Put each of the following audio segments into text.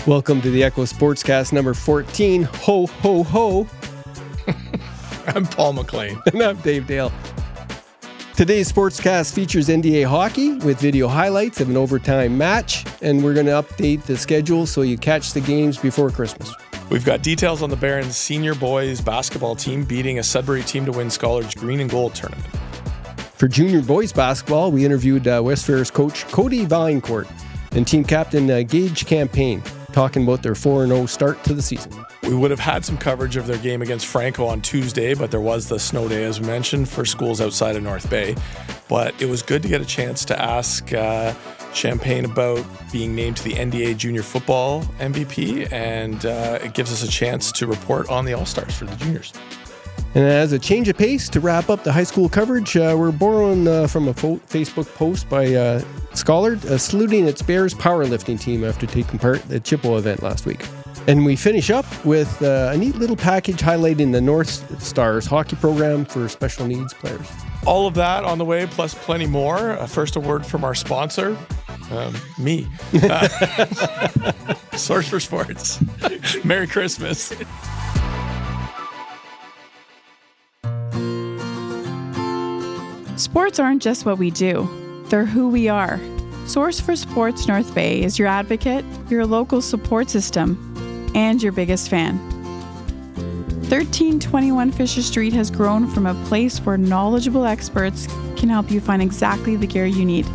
Welcome to the Echo Sportscast number 14. Ho, ho, ho. I'm Paul McLean. And I'm Dave Dale. Today's Sportscast features NDA hockey with video highlights of an overtime match, and we're going to update the schedule so you catch the games before Christmas. We've got details on the Barons senior boys basketball team beating a Sudbury team to win Scholars Green and Gold tournament. For junior boys basketball, we interviewed West Ferris coach Cody Vaillancourt and team captain Gage Campaign, talking about their 4-0 start to the season. We would have had some coverage of their game against Franco on Tuesday, but there was the snow day, as we mentioned, for schools outside of North Bay. But it was good to get a chance to ask Champagne about being named to the NDA Junior Football MVP, and it gives us a chance to report on the All-Stars for the juniors. And as a change of pace to wrap up the high school coverage, we're borrowing from a Facebook post by Schollard, saluting its Bears powerlifting team after taking part at the Chippewa event last week. And we finish up with a neat little package highlighting the North Stars hockey program for special needs players. All of that on the way, plus plenty more. First, a word from our sponsor, me. Source for Sports. Merry Christmas. Sports aren't just what we do, they're who we are. Source for Sports North Bay is your advocate, your local support system, and your biggest fan. 1321 Fisher Street has grown from a place where knowledgeable experts can help you find exactly the gear you need,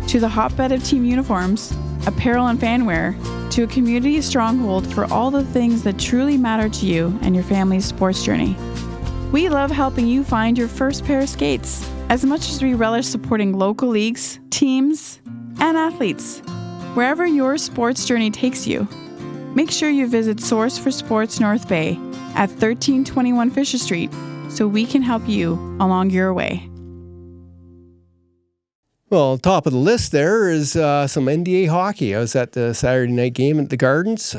to the hotbed of team uniforms, apparel and fanwear, to a community stronghold for all the things that truly matter to you and your family's sports journey. We love helping you find your first pair of skates, as much as we relish supporting local leagues, teams, and athletes. Wherever your sports journey takes you, make sure you visit Source for Sports North Bay at 1321 Fisher Street so we can help you along your way. Well, top of the list there is some NDA hockey. I was at the Saturday night game at the Gardens.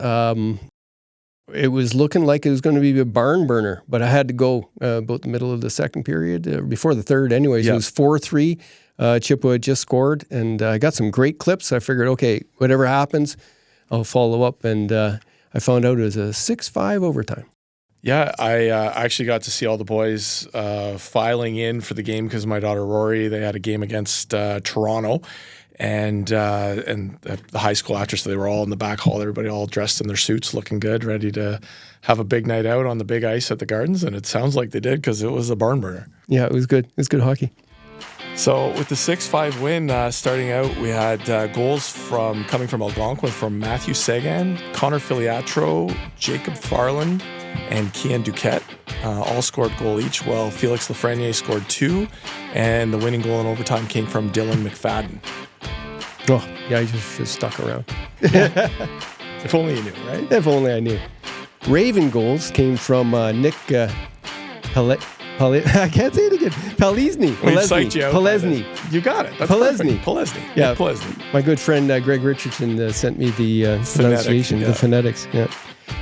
It was looking like it was going to be a barn burner, but I had to go about the middle of the second period, before the third anyways. It was 4-3. Chippewa just scored, and I got some great clips. I figured, okay, whatever happens, I'll follow up, and I found out it was a 6-5 overtime. Yeah, I actually got to see all the boys filing in for the game because my daughter Rory, they had a game against Toronto, and the high school after, so they were all in the back hall, everybody all dressed in their suits, looking good, ready to have a big night out on the big ice at the Gardens, and it sounds like they did because it was a barn burner. Yeah, it was good. It was good hockey. So with the 6-5 win, starting out, we had goals coming from Algonquin from Matthew Sagan, Connor Filiatro, Jacob Farland, and Kian Duquette. All scored goal each, while Felix Lafreniere scored 2, and the winning goal in overtime came from Dylan McFadden. Oh, yeah, I just stuck around. If only you knew, right? If only I knew. Raven goals came from Nick I can't say it again. Palesny. You got it. That's Palesny. Palesny. Yeah. Palesny. My good friend Greg Richardson sent me the pronunciation, the phonetics. Yeah.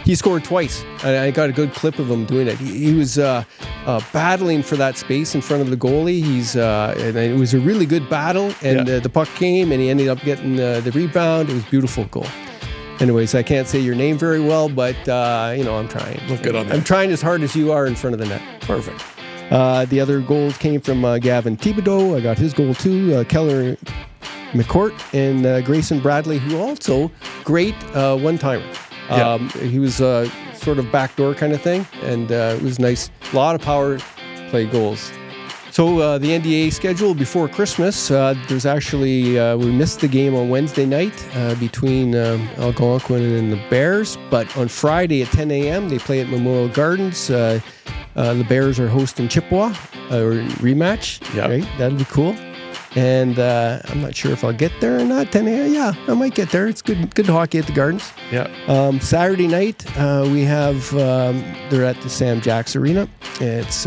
He scored twice. I got a good clip of him doing it. He was battling for that space in front of the goalie. And it was a really good battle, and the puck came, and he ended up getting the rebound. It was a beautiful goal. Anyways, I can't say your name very well, but I'm trying. Look good on that. I'm trying as hard as you are in front of the net. Perfect. The other goals came from Gavin Thibodeau. I got his goal too. Keller McCourt and Grayson Bradley, who also great one-timer. He was sort of backdoor kind of thing, and it was nice. A lot of power play goals. So the NDA schedule before Christmas, there's actually, we missed the game on Wednesday night between Algonquin and the Bears, but on Friday at 10 a.m. they play at Memorial Gardens. The Bears are hosting Chippewa, or rematch, right? That'll be cool. And I'm not sure if I'll get there or not. 10 a.m. Yeah, I might get there. It's good hockey at the Gardens. Yeah. Saturday night, we have, they're at the Sam Jacks Arena. It's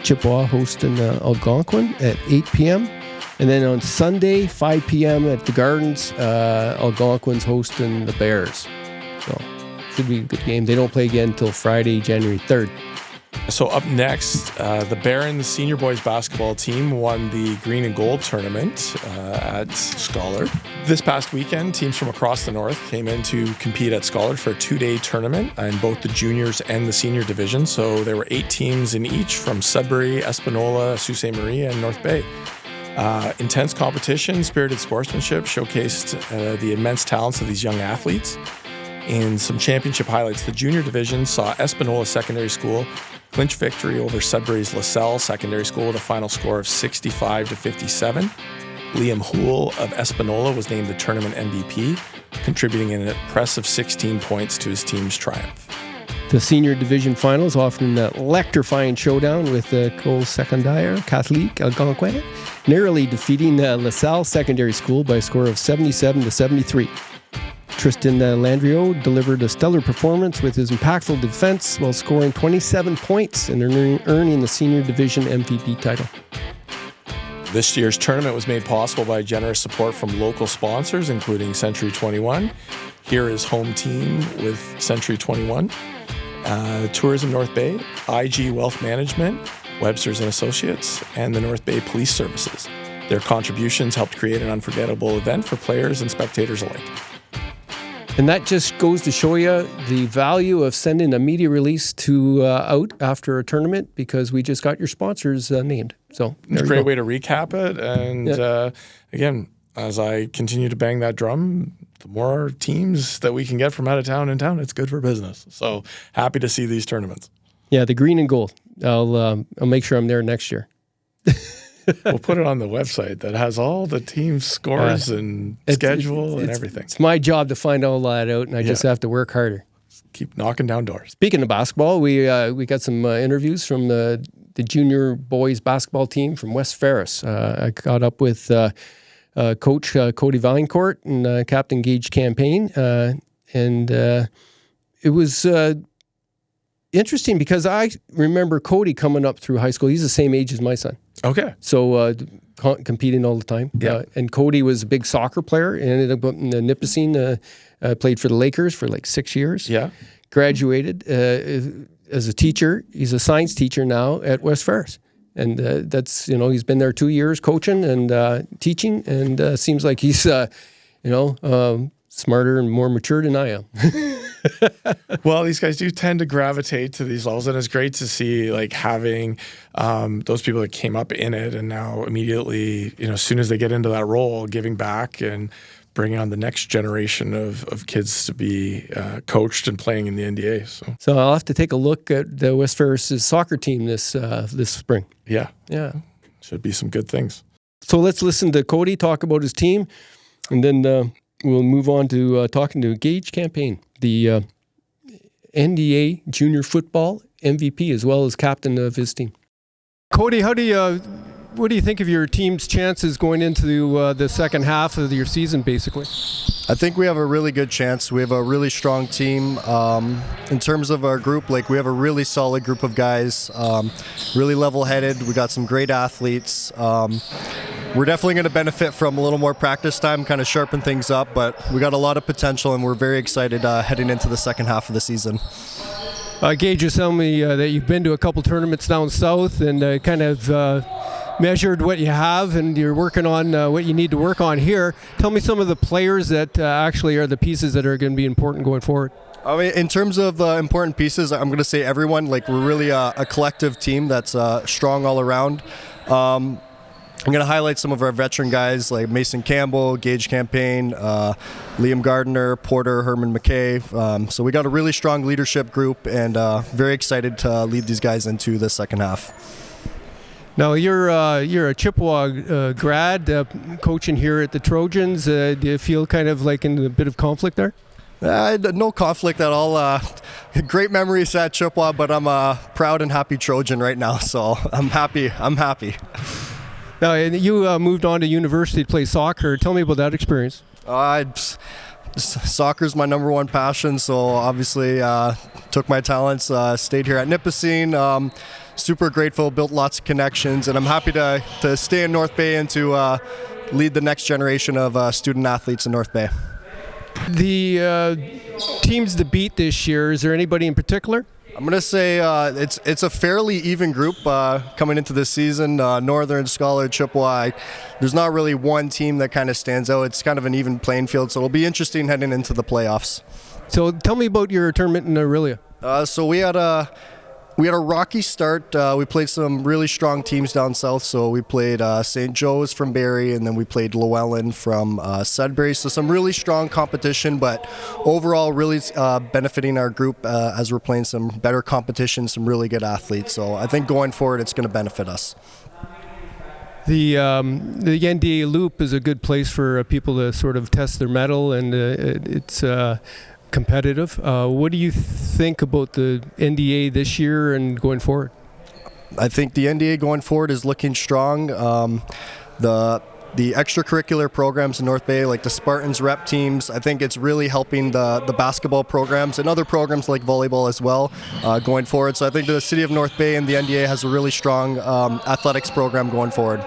Chippewa hosting Algonquin at 8 p.m. And then on Sunday, 5 p.m. at the Gardens, Algonquin's hosting the Bears. So should be a good game. They don't play again until Friday, January 3rd. So up next, the Barons senior boys basketball team won the green and gold tournament at Scholar. This past weekend, teams from across the north came in to compete at Scholar for a 2-day tournament in both the juniors and the senior division. So there were 8 teams in each from Sudbury, Espanola, Sault Ste. Marie, and North Bay. Intense competition, spirited sportsmanship showcased the immense talents of these young athletes. In some championship highlights, the junior division saw Espanola Secondary School clinch victory over Sudbury's LaSalle Secondary School with a final score of 65-57. Liam Houle of Espanola was named the tournament MVP, contributing an impressive 16 points to his team's triumph. The senior division finals offered an electrifying showdown with École Secondaire Catholique Algonquin narrowly defeating LaSalle Secondary School by a score of 77-73. Tristan Landriot delivered a stellar performance with his impactful defense while scoring 27 points and earning the senior division MVP title. This year's tournament was made possible by generous support from local sponsors, including Century 21. Here is home team with Century 21, Tourism North Bay, IG Wealth Management, Webster's and Associates, and the North Bay Police Services. Their contributions helped create an unforgettable event for players and spectators alike. And that just goes to show you the value of sending a media release to out after a tournament, because we just got your sponsors named. So it's a great way to recap it. And again, as I continue to bang that drum, the more teams that we can get from out of town in town, it's good for business. So happy to see these tournaments. Yeah, the green and gold. I'll make sure I'm there next year. We'll put it on the website that has all the team scores and schedule and everything. It's my job to find all that out, and I just have to work harder. Keep knocking down doors. Speaking of basketball, we got some interviews from the junior boys basketball team from West Ferris. I got up with Coach Cody Vaillancourt and Captain Gage Campaign, and it was interesting because I remember Cody coming up through high school. He's the same age as my son. Okay. So competing all the time. Yeah. And Cody was a big soccer player and ended up in Nipissing, played for the Lakers for like 6 years. Yeah. Graduated as a teacher. He's a science teacher now at West Ferris. And that's, he's been there 2 years coaching and teaching, and seems like he's, smarter and more mature than I am. Well, these guys do tend to gravitate to these levels, and it's great to see having those people that came up in it and now immediately, as soon as they get into that role, giving back and bringing on the next generation of kids to be coached and playing in the NDA. So I'll have to take a look at the West Ferris' soccer team this spring. Yeah. Should be some good things. So let's listen to Cody talk about his team, and then we'll move on to talking to Gage Campaign, the NDA junior football MVP, as well as captain of his team. Cody, what do you think of your team's chances going into the second half of your season, basically? I think we have a really good chance. We have a really strong team. In terms of our group, we have a really solid group of guys, really level-headed. We got some great athletes. We're definitely going to benefit from a little more practice time, kind of sharpen things up, but we got a lot of potential, and we're very excited heading into the second half of the season. Gage, you told me that you've been to a couple tournaments down south and kind of measured what you have, and you're working on what you need to work on here. Tell me some of the players that actually are the pieces that are going to be important going forward. I mean, in terms of important pieces, I'm going to say everyone. We're really a collective team that's strong all around. I'm going to highlight some of our veteran guys like Mason Campbell, Gage Campaign, Liam Gardner, Porter, Herman McKay. So we got a really strong leadership group, and very excited to lead these guys into the second half. Now you're a Chippewa grad, coaching here at the Trojans. Do you feel kind of like in a bit of conflict there? No conflict at all. Great memories at Chippewa, but I'm a proud and happy Trojan right now, so I'm happy. Now, you moved on to university to play soccer. Tell me about that experience. Soccer's my number one passion, so obviously took my talents, stayed here at Nipissing. Super grateful, built lots of connections, and I'm happy to stay in North Bay and to lead the next generation of student athletes in North Bay. The teams to beat this year, is there anybody in particular? I'm going to say it's a fairly even group coming into this season. Northern, Scholar, Chippewa. There's not really one team that kind of stands out. It's kind of an even playing field, so it'll be interesting heading into the playoffs. So tell me about your tournament in Aurelia. So we had a rocky start. We played some really strong teams down south. So we played St. Joe's from Barrie, and then we played Llewellyn from Sudbury. So some really strong competition, but overall really benefiting our group as we're playing some better competition, some really good athletes. So I think going forward, it's going to benefit us. The NDA Loop is a good place for people to sort of test their mettle, and it's competitive. What do you think about the NDA this year and going forward? I think the NDA going forward is looking strong. The extracurricular programs in North Bay, like the Spartans rep teams, I think it's really helping the basketball programs and other programs like volleyball as well going forward. So I think the City of North Bay and the NDA has a really strong athletics program going forward.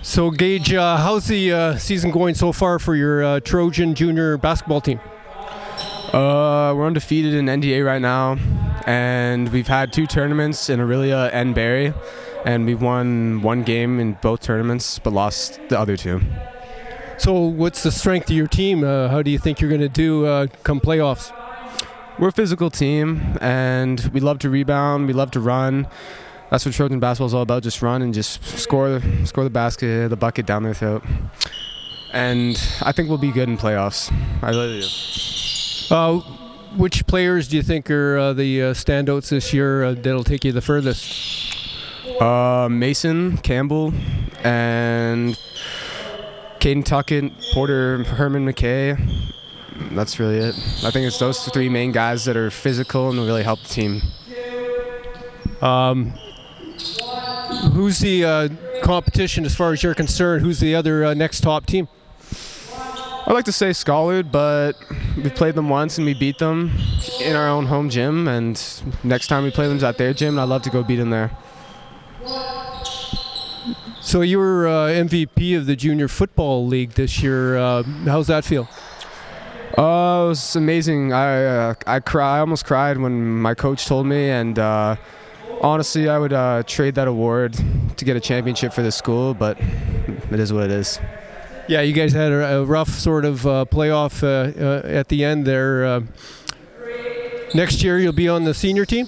So Gage, how's the season going so far for your Trojan junior basketball team? We're undefeated in NDA right now, and we've had 2 tournaments in Aurelia and Barrie, and we've won 1 game in both tournaments, but lost the other 2. So what's the strength of your team? How do you think you're going to do come playoffs? We're a physical team, and we love to rebound, we love to run. That's what Trojan basketball is all about, just run and just score the bucket down their throat. And I think we'll be good in playoffs. I really do. Which players do you think are the standouts this year that'll take you the furthest? Mason Campbell and Caden Tuckett, Porter Herman McKay. That's really it. I think it's those 3 main guys that are physical and will really help the team. Who's the competition as far as you're concerned? Who's the other next top team? I'd like to say Scholard, but we played them once and we beat them in our own home gym, and next time we play them is at their gym, and I'd love to go beat them there. So you were MVP of the Junior Football League this year. How's that feel? It was amazing. I almost cried when my coach told me, and honestly, I would trade that award to get a championship for the school, but it is what it is. Yeah, you guys had a rough sort of playoff at the end there. Next year you'll be on the senior team?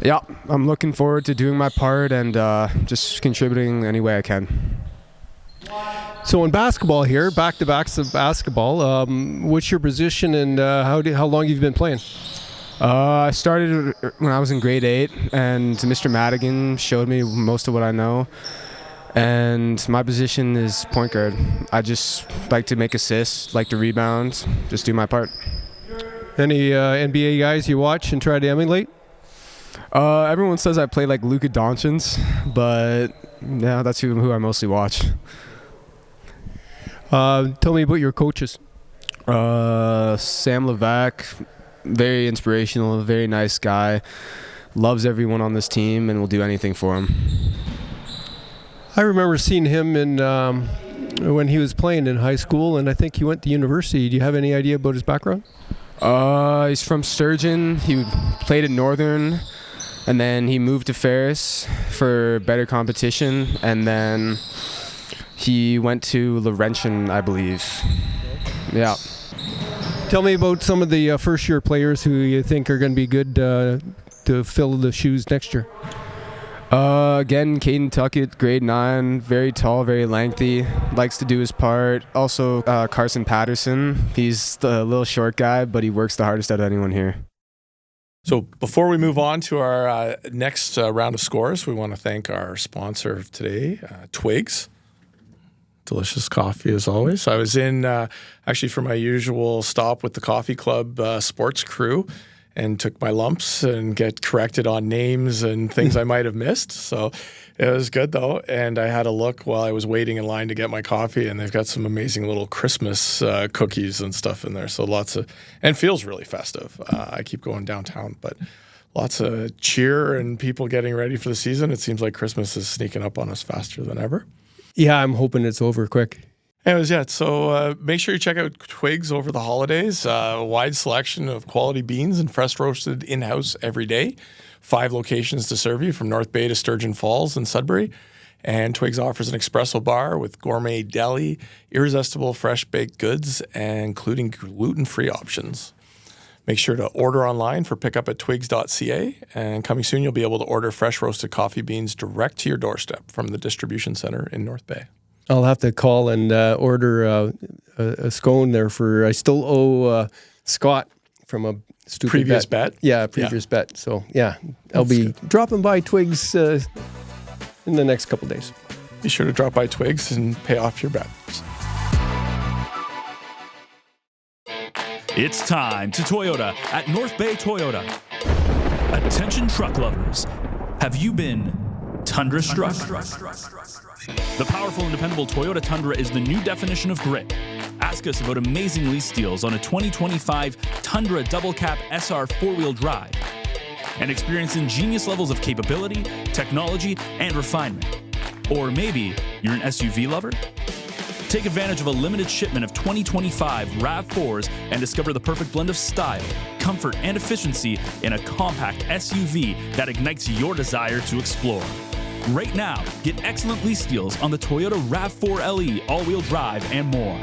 Yeah, I'm looking forward to doing my part and just contributing any way I can. So in basketball here, back-to-backs of basketball, what's your position and how long have you been playing? I started when I was in grade 8, and Mr. Madigan showed me most of what I know. And my position is point guard. I just like to make assists, like to rebound, just do my part. Any NBA guys you watch and try to emulate? Everyone says I play like Luka Doncic, but yeah, that's who I mostly watch. Tell me about your coaches. Sam Levac, very inspirational, very nice guy. Loves everyone on this team and will do anything for him. I remember seeing him when he was playing in high school, and I think he went to university. Do you have any idea about his background? He's from Sturgeon. He played at Northern, and then he moved to Ferris for better competition, and then he went to Laurentian, I believe. Yeah. Tell me about some of the first-year players who you think are going to be good to fill the shoes next year. Again, Caden Tuckett, grade 9, very tall, very lengthy, likes to do his part. Also, Carson Patterson, he's the little short guy, but he works the hardest out of anyone here. So before we move on to our next round of scores, we want to thank our sponsor of today, Twigs. Delicious coffee as always. I was in actually for my usual stop with the Coffee Club sports crew, and took my lumps and get corrected on names and things I might have missed. So it was good though. And I had a look while I was waiting in line to get my coffee, and they've got some amazing little Christmas cookies and stuff in there. So and feels really festive. I keep going downtown, but lots of cheer and people getting ready for the season. It seems like Christmas is sneaking up on us faster than ever. Yeah, I'm hoping it's over quick. Anyways, yeah, so make sure you check out Twigs over the holidays. A wide selection of quality beans and fresh roasted in-house every day. 5 locations to serve you from North Bay to Sturgeon Falls and Sudbury. And Twigs offers an espresso bar with gourmet deli, irresistible fresh baked goods, and including gluten-free options. Make sure to order online for pickup at twigs.ca. And coming soon, you'll be able to order fresh roasted coffee beans direct to your doorstep from the distribution center in North Bay. I'll have to call and order a scone there I still owe Scott from a stupid Previous bet? Yeah, previous bet. So, yeah, I'll be dropping by Twigs in the next couple days. Be sure to drop by Twigs and pay off your bets. It's time to Toyota at North Bay Toyota. Attention truck lovers. Have you been Tundra struck? The powerful and dependable Toyota Tundra is the new definition of grit. Ask us about amazing lease deals on a 2025 Tundra Double Cap SR 4-wheel drive and experience ingenious levels of capability, technology, and refinement. Or maybe you're an SUV lover? Take advantage of a limited shipment of 2025 RAV4s and discover the perfect blend of style, comfort, and efficiency in a compact SUV that ignites your desire to explore. Right now, get excellent lease deals on the Toyota RAV4 LE all-wheel drive and more.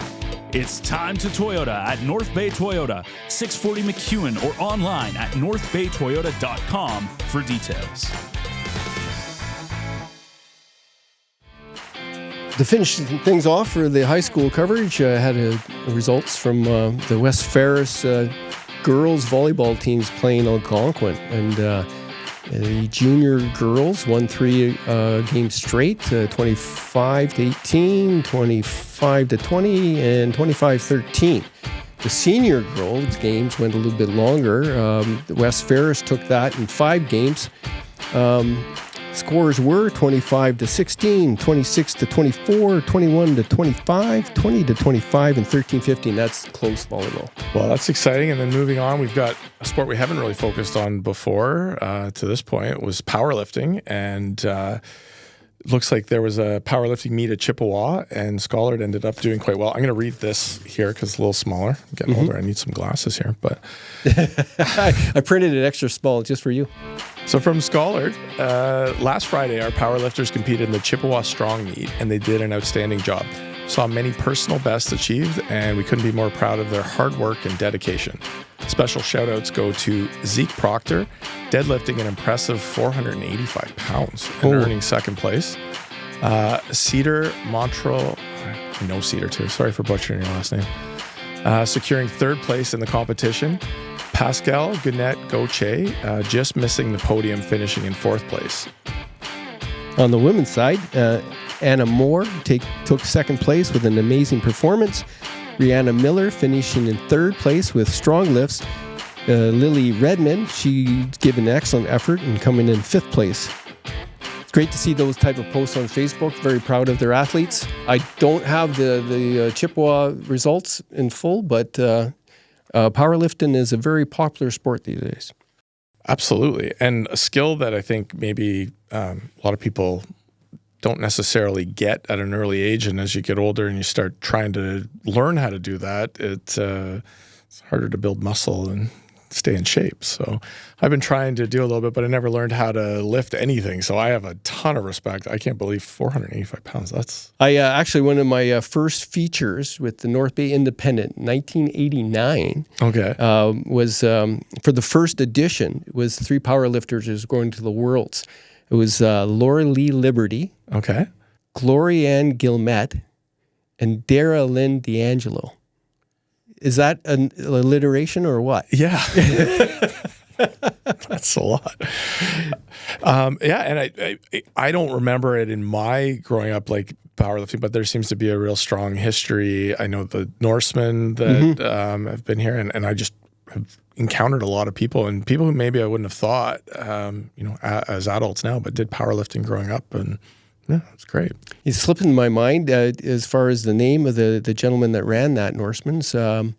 It's time to Toyota at North Bay Toyota, 640 McEwen, or online at northbaytoyota.com for details. To finish things off for the high school coverage, I had results from the West Ferris girls volleyball teams playing Algonquin. And the junior girls won 3 games straight, 25-18, 25-20, and 25-13. The senior girls games went a little bit longer. The West Ferris took that in 5 games. Scores were 25-16, 26-24, 21-25, 20-25, and 13-15. That's close volleyball. Well, that's exciting. And then moving on, we've got a sport we haven't really focused on before to this point was powerlifting. And looks like there was a powerlifting meet at Chippewa, and Schollard ended up doing quite well. I'm going to read this here because it's a little smaller. I'm getting older. I need some glasses here. But I printed it extra small just for you. So from Schollard, last Friday, our powerlifters competed in the Chippewa Strong Meet, and they did an outstanding job. Saw many personal bests achieved, and we couldn't be more proud of their hard work and dedication. Special shout-outs go to Zeke Proctor, deadlifting an impressive 485 pounds and earning second place. Cedar Montrell, I know Cedar too, sorry for butchering your last name, securing third place in the competition. Pascal Gannett Gauthier just missing the podium, finishing in 4th place. On the women's side, Anna Moore took second place with an amazing performance. Rihanna Miller finishing in 3rd place with strong lifts. Lily Redmond, she's given an excellent effort and coming in 5th place. It's great to see those type of posts on Facebook. Very proud of their athletes. I don't have the Chippewa results in full, but powerlifting is a very popular sport these days. Absolutely. And a skill that I think maybe a lot of people don't necessarily get at an early age. And as you get older and you start trying to learn how to do that, it's harder to build muscle and stay in shape. So I've been trying to do a little bit, but I never learned how to lift anything. So I have a ton of respect. I can't believe 485 pounds. I actually, one of my first features with the North Bay Independent, 1989, was for the first edition. It was 3 powerlifters who was going to the Worlds. It was Laura Lee Liberty, Gloria Ann Gilmet, and Dara Lynn D'Angelo. Is that an alliteration or what? Yeah. That's a lot. And I don't remember it in my growing up like powerlifting, but there seems to be a real strong history. I know the Norsemen that have been here, and I just have encountered a lot of people, and people who maybe I wouldn't have thought, as adults now, but did powerlifting growing up, and yeah, it's great. He's slipping my mind as far as the name of the gentleman that ran that Norseman's. I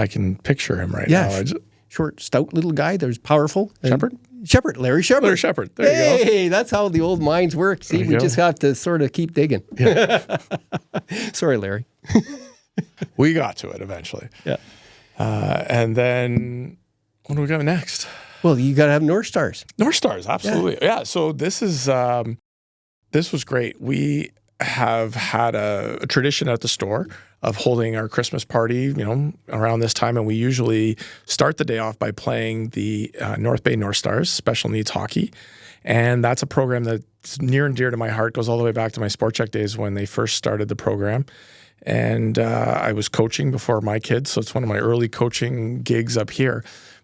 can picture him right now. Short, stout little guy that was powerful. Shepherd? Shepard, Larry Shepard. Larry Shepard. There you go. Hey, that's how the old minds work. See, we just have to sort of keep digging. Yeah. Sorry, Larry. We got to it eventually. Yeah. And then what do we got next? Well, you got to have North Stars. North Stars, absolutely. Yeah. So this was great. We have had a tradition at the store of holding our Christmas party, around this time. And we usually start the day off by playing the North Bay North Stars special needs hockey. And that's a program that's near and dear to my heart, goes all the way back to my Sport Check days when they first started the program. And I was coaching before my kids, so it's one of my early coaching gigs up here.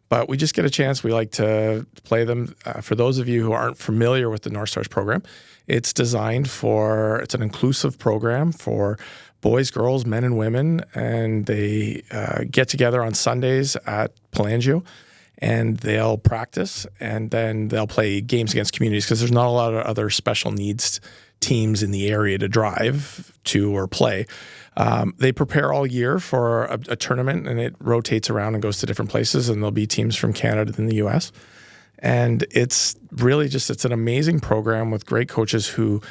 But we just get a chance. We like to play them. For those of you who aren't familiar with the North Stars program, it's an inclusive program for boys, girls, men, and women. And they get together on Sundays at Palangio, and they'll practice, and then they'll play games against communities because there's not a lot of other special needs teams in the area to drive to or play. They prepare all year for a tournament, and it rotates around and goes to different places, and there'll be teams from Canada and the U.S. And it's really it's an amazing program with great coaches who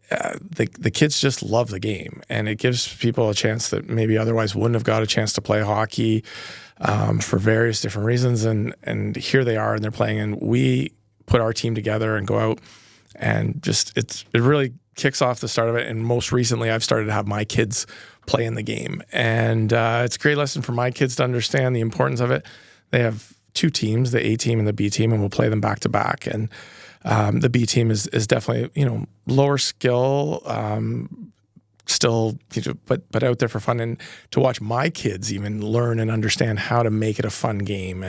the kids just love the game, and it gives people a chance that maybe otherwise wouldn't have got a chance to play hockey for various different reasons. And here they are, and they're playing, and we put our team together and go out, and it really kicks off the start of it. And most recently, I've started to have my kids play in the game, and it's a great lesson for my kids to understand the importance of it. They have two teams, the A team and the B team, and we'll play them back to back. And the B team is definitely lower skill, still, but out there for fun, and to watch my kids even learn and understand how to make it a fun game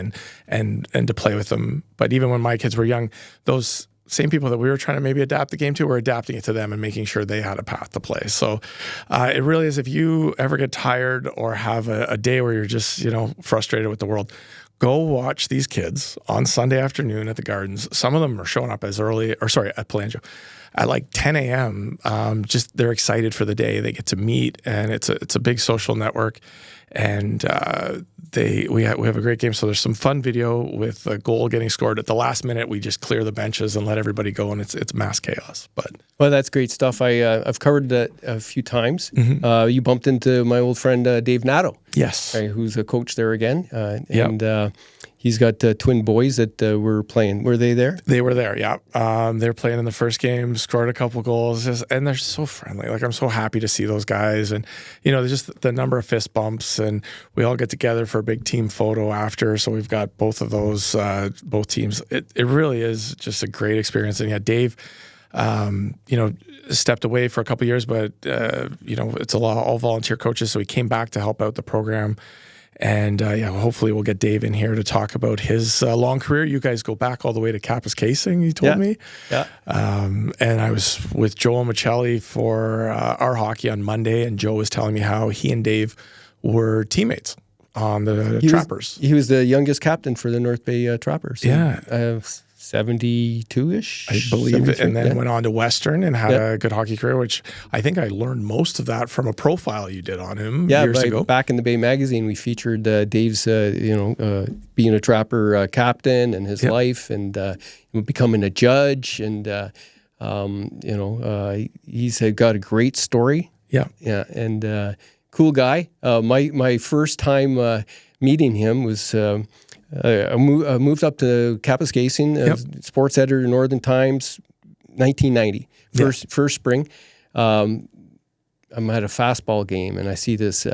and to play with them. But even when my kids were young, those same people that we were trying to maybe adapt the game to, we're adapting it to them and making sure they had a path to play. So it really is, if you ever get tired or have a day where you're just, frustrated with the world, go watch these kids on Sunday afternoon at the Gardens. Some of them are showing up at Palangio at like 10 a.m. They're excited for the day. They get to meet, and it's a big social network. And we have a great game. So there's some fun video with a goal getting scored at the last minute. We just clear the benches and let everybody go, and it's mass chaos. Well, that's great stuff. I've covered that a few times. Mm-hmm. You bumped into my old friend Dave Nadeau. Yes, who's a coach there again, and he's got twin boys that were playing. Were they there? They were there. Yeah, they were playing in the first game, scored a couple goals, and they're so friendly. Like, I'm so happy to see those guys, and there's just the number of fist bumps, and we all get together for a big team photo after. So we've got both of those, both teams. It really is just a great experience. And Dave, stepped away for a couple of years, but it's all volunteer coaches. So he came back to help out the program. And hopefully we'll get Dave in here to talk about his long career. You guys go back all the way to Kapuskasing, he told me. Yeah. And I was with Joel Michelli for our hockey on Monday, and Joe was telling me how he and Dave were teammates on the Trappers. He was the youngest captain for the North Bay Trappers. Yeah. 72-ish, I believe, and then went on to Western and had a good hockey career, which I think I learned most of that from a profile you did on him years ago. Back in the Bay Magazine, we featured Dave's, being a Trapper captain and his life, and becoming a judge, and he's got a great story. Yeah, and cool guy. My first time meeting him was. I moved up to Kapuskasing, sports editor, Northern Times, 1990. First spring. I'm at a fastball game, and I see this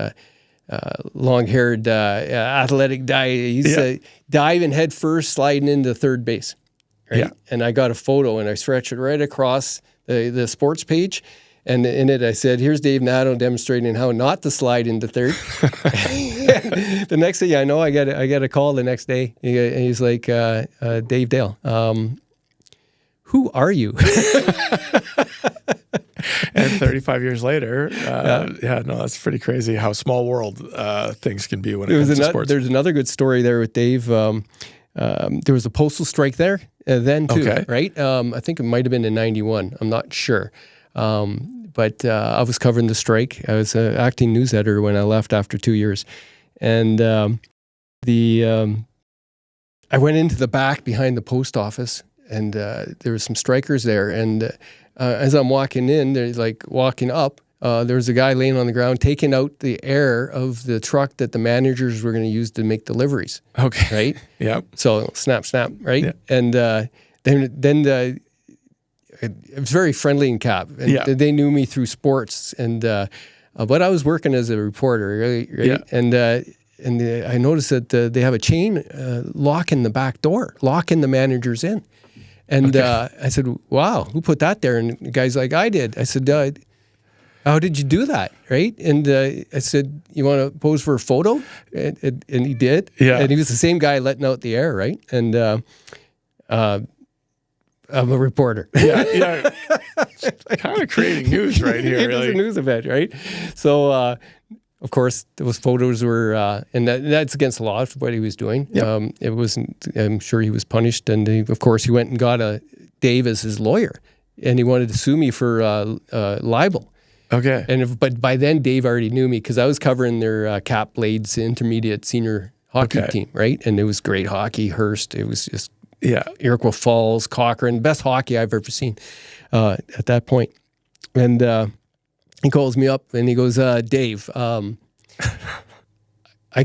long-haired athletic guy. He's diving head first, sliding into third base. Right? Yeah. And I got a photo, and I stretched it right across the sports page. And in it, I said, "Here's Dave Nadeau demonstrating how not to slide into third." The next thing I know, I get a call the next day. He's like, "Dave Dale, who are you?" And 35 years later, that's pretty crazy how small world things can be when it comes to sports. There's another good story there with Dave. There was a postal strike there then too, right? I think it might have been in '91. I'm not sure. But I was covering the strike. I was an acting news editor when I left after 2 years. And I went into the back behind the post office, and there was some strikers there. And as I'm walking in, they're like walking up. There was a guy laying on the ground taking out the air of the truck that the managers were going to use to make deliveries. Okay. Right? Yep. So snap, right? Yeah. And then it was very friendly in Cap. And they knew me through sports. And but I was working as a reporter, right? Yeah. And I noticed that they have a chain locking the back door, locking the managers in. And I said, wow, who put that there? And the guy's like, I did. I said, how did you do that, right? And I said, you want to pose for a photo? And he did. Yeah. And he was the same guy letting out the air, right? And I'm a reporter. Yeah. Kind of creating news right here. It was a news event, right? So, of course, those photos were, and that's against the law for what he was doing. Yep. It wasn't, I'm sure he was punished. And of course, he went and got Dave as his lawyer. And he wanted to sue me for libel. Okay. But by then, Dave already knew me because I was covering their Cap Blades intermediate senior hockey team, right? And it was great hockey. Hearst, it was just Iroquois Falls, Cochrane, best hockey I've ever seen at that point. And he calls me up and he goes, Dave, I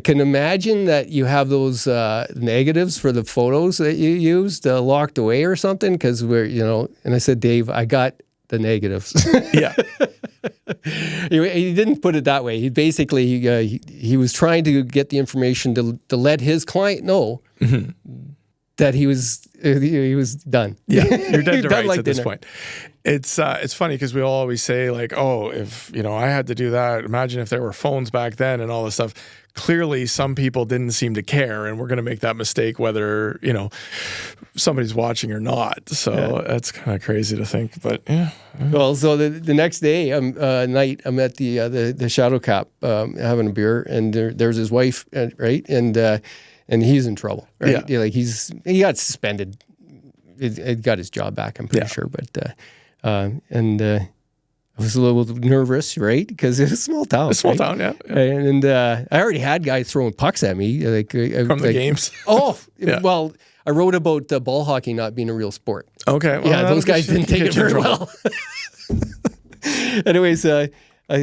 can imagine that you have those negatives for the photos that you used locked away or something because and I said, Dave, I got the negatives. Yeah. He didn't put it that way. He basically he was trying to get the information to let his client know that he was done. Yeah, you're dead to rights like at this dinner. point. It's funny because we all always say like, oh, if I had to do that, imagine if there were phones back then and all this stuff. Clearly, some people didn't seem to care, and we're going to make that mistake whether somebody's watching or not. So that's kind of crazy to think, but yeah. Well, so the next day, night, I'm at the Shadow Cap having a beer, and there's his wife, right, and he's in trouble, right? Yeah. Like he got suspended. It got his job back, I'm pretty sure, but I was a little nervous, right? Because it's a small town. A small right? town, yeah. And I already had guys throwing pucks at me. From the games? Oh, Yeah. Well, I wrote about ball hockey not being a real sport. Okay. Well, Yeah, those guys didn't take it very trouble. well. Anyways, I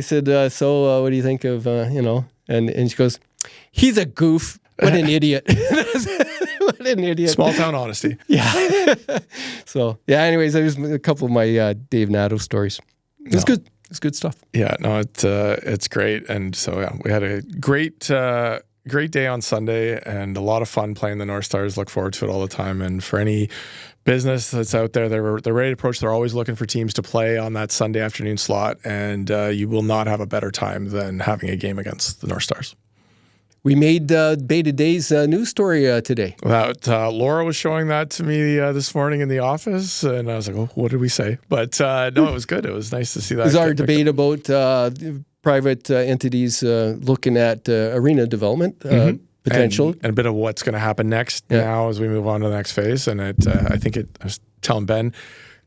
said, so what do you think of, and she goes, he's a goof. What an idiot. What an idiot. Small town honesty. Yeah. So, anyways, there's a couple of my Dave Nadeau stories. It's good. It's good stuff. Yeah, no, it's great. And so, we had a great day on Sunday and a lot of fun playing the North Stars. Look forward to it all the time. And for any business that's out there, they're ready to approach. They're always looking for teams to play on that Sunday afternoon slot. And you will not have a better time than having a game against the North Stars. We made Beta Day's news story today. Laura was showing that to me this morning in the office, and I was like, oh, what did we say? But no, it was good. It was nice to see that. It was our debate about private entities looking at arena development potential. And a bit of what's going to happen next now as we move on to the next phase. And I was telling Ben,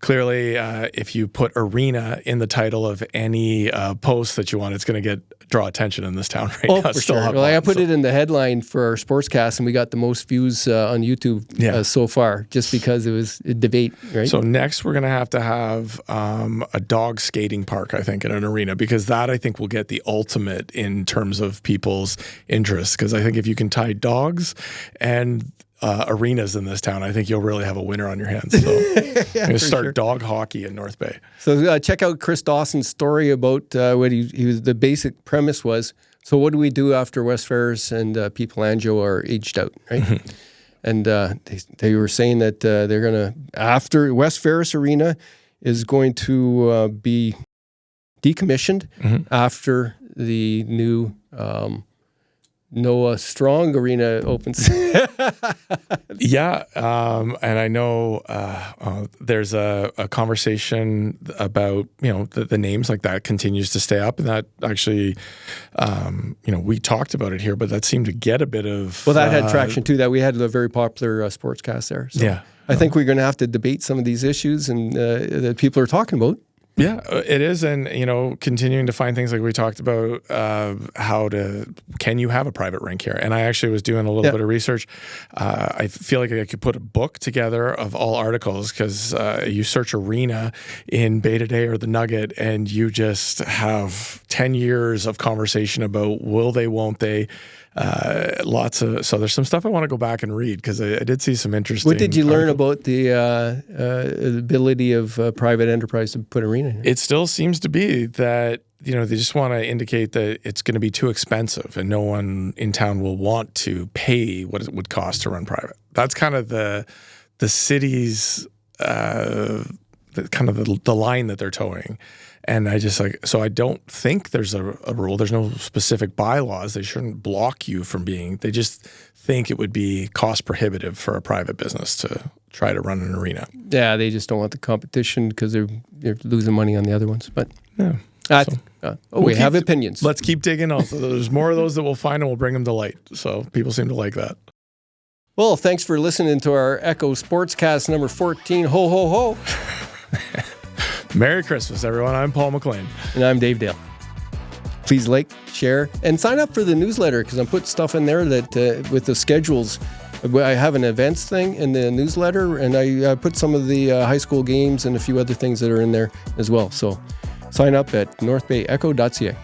clearly, if you put arena in the title of any post that you want, it's going to draw attention in this town right now. For sure. Well, I put it in the headline for our sportscast, and we got the most views on YouTube so far, just because it was a debate, right? So next we're going to have a dog skating park, I think, in an arena, because that, I think, will get the ultimate in terms of people's interest. Because I think if you can tie dogs and arenas in this town, I think you'll really have a winner on your hands. So I'm going to start dog hockey in North Bay. So check out Chris Dawson's story about what he was. The basic premise was, so what do we do after West Ferris and Pete Pelangio are aged out, right? And they were saying that they're going to, after West Ferris Arena is going to be decommissioned after the new Noah Strong Arena opens. Yeah, and I know there's a conversation about the names like that continues to stay up, and that actually we talked about it here, but that seemed to get a bit of that had traction too. That we had a very popular sportscast there. So yeah, I think we're going to have to debate some of these issues and that people are talking about. Yeah, it is. And, continuing to find things like we talked about, can you have a private rink here? And I actually was doing a little bit of research. I feel like I could put a book together of all articles, because you search arena in Bay Today or the Nugget, and you just have 10 years of conversation about will they, won't they? So there's some stuff I want to go back and read, because I did see some interesting. What did you learn about the ability of private enterprise to put arena in? It still seems to be that, they just want to indicate that it's going to be too expensive and no one in town will want to pay what it would cost to run private. That's kind of the city's the line that they're towing. And I just so I don't think there's a rule. There's no specific bylaws. They shouldn't block you from being. They just think it would be cost prohibitive for a private business to try to run an arena. Yeah, they just don't want the competition because they're losing money on the other ones. But we have opinions. Let's keep digging on. So there's more of those that we'll find, and we'll bring them to light. So people seem to like that. Well, thanks for listening to our Echo Sportscast number 14. Ho, ho, ho. Merry Christmas, everyone. I'm Paul McLean. And I'm Dave Dale. Please like, share, and sign up for the newsletter, because I'm putting stuff in there that with the schedules. I have an events thing in the newsletter, and I put some of the high school games and a few other things that are in there as well. So sign up at northbayecho.ca.